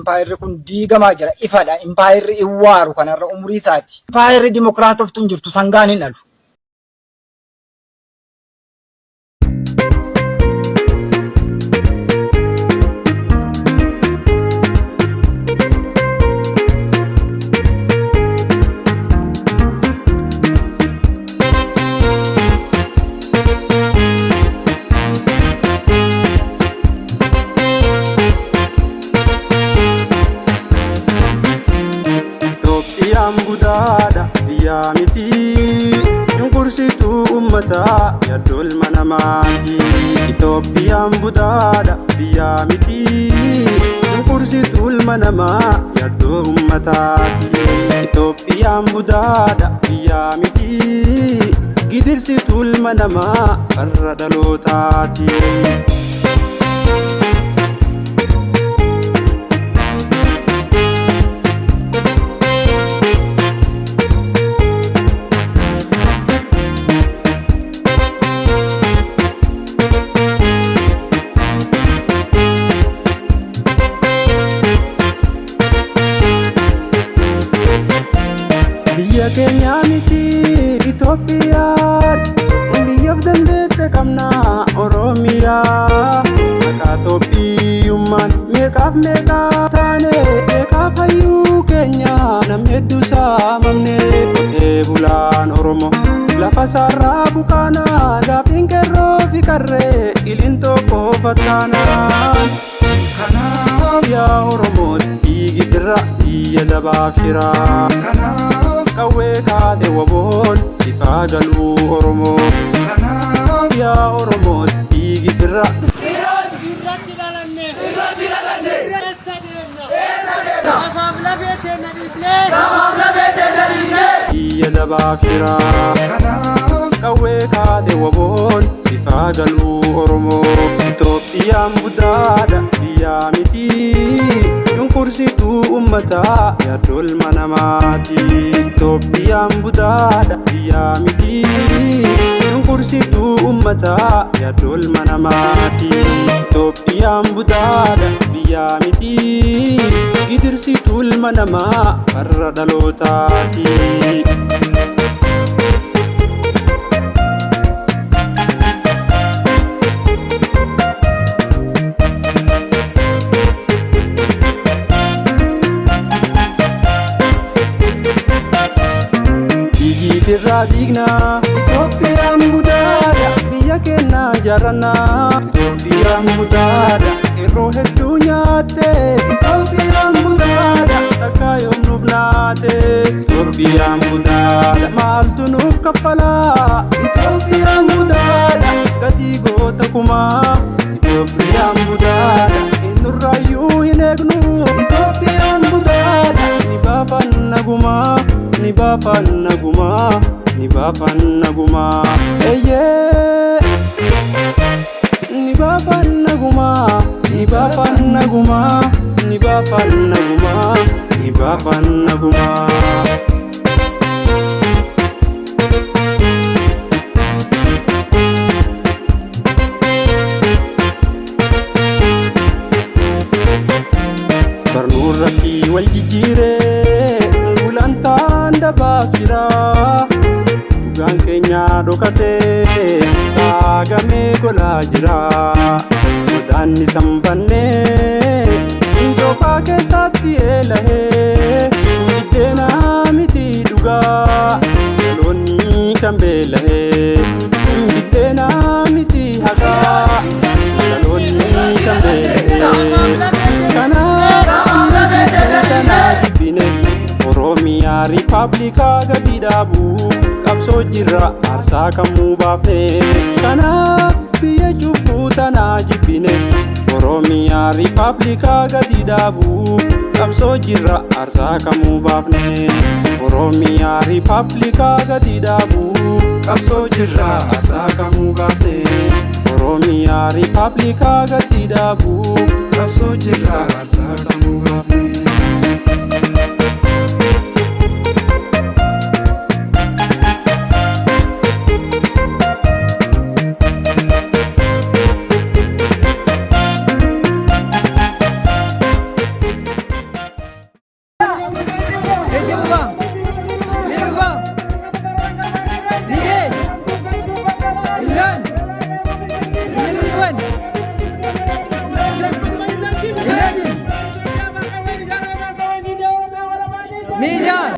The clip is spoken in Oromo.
impaayirri kun diigamaa jira ifadha. Impaayirri iwwaaru kanarra umurii isaati. Impaayirri dimokiraatoftuun jirtu sangaan hin dhalu. Budada biyya miti yunkursitu ummata yaddol manamati. Itoophiyaan budada biyya miti yunkursitu manama yaddoo ummatati. Itoophiyaan budada biyya miti gidirsitu manama farra dhalootati. Biyya keenya miti Itoophiyaan biyyaaf dandeette qabna Oromiyaa. Maqaa Itoophiyummaan meeqaaf meeqaa taane meeqaaf hayyuu keenya nam hedduu saamamne. Qotee bulaan Oromoo lafa isaarraa bukaana gaafiin qeerroo fi qarree qilintoo qofa taanaan. Kanaaf yaa Oromoo dhiigi firra biyya dabaaf jira. Kawwee kaate waboon sifaa galuu Oromoo. Kanaaf yaa Oromoo dhiigi firra irratti dhalanne eessa deemna lafaaf lafee teenna dhiisnee biyya dabaaf jira. Kanaaf kawwee kaate waboon sifaa galuu Oromoo. Itoophiyaan budada biyya miti yunkursitu ummata yaddol manamati. Itoophiyaan budada biyya miti yunkursitu ummata yaddol manamati. Itoophiyaan budada biyya miti gidirsitu manama farra dhalootati. Irraa diigna Itoophiyaan budada biyya keenya jaarranna. Itoophiyaan budada yeroo hedduu nyaatte. Itoophiyaan budada takka yoom nuuf naate. Itoophiyaan budada maaltu nuuf kaffala. Itoophiyaan budada gatii goota kumaa. Itoophiyaan budada eenyurraayyuu hin eegnu. Itoophiyaan budada ni baafanna gumaa. Ni baafanna gumaa, ni baafanna gumaa. Eyyee ni baafanna gumaa, ni baafanna gumaa, ni baafanna gumaa, ni baafanna gumaa. Barnoorratti wal jijjiiree gulantaan dabaaf jira. Dhugaan keenya dhokatee saagamee golaa jira. Godaanni sanbannee injooqaa keessaatti eelahee biddeena miti dhugaa dhaloonni kan beelahee biddeena miti hagaa dhaloonni kan beelahee. Oromiyaa Riippaabilikaa gadi dhaabuuf qabsoo jirra aarsaa kamuu baafne. Kanaaf biyya cubbuu tanaa jibbine. Oromiyaa Riippaabilikaa gadi dhaabuuf qabsoo jirra aarsaa kamuu baafne. Oromiyaa Riippaabilikaa gadi dhaabuuf qabsoo jirra aarsaa kamuu baafne. Oromiyaa Riippaabilikaa gadi dhaabuuf qabsoo jirra aarsaa kamuu baafne. ሚዛን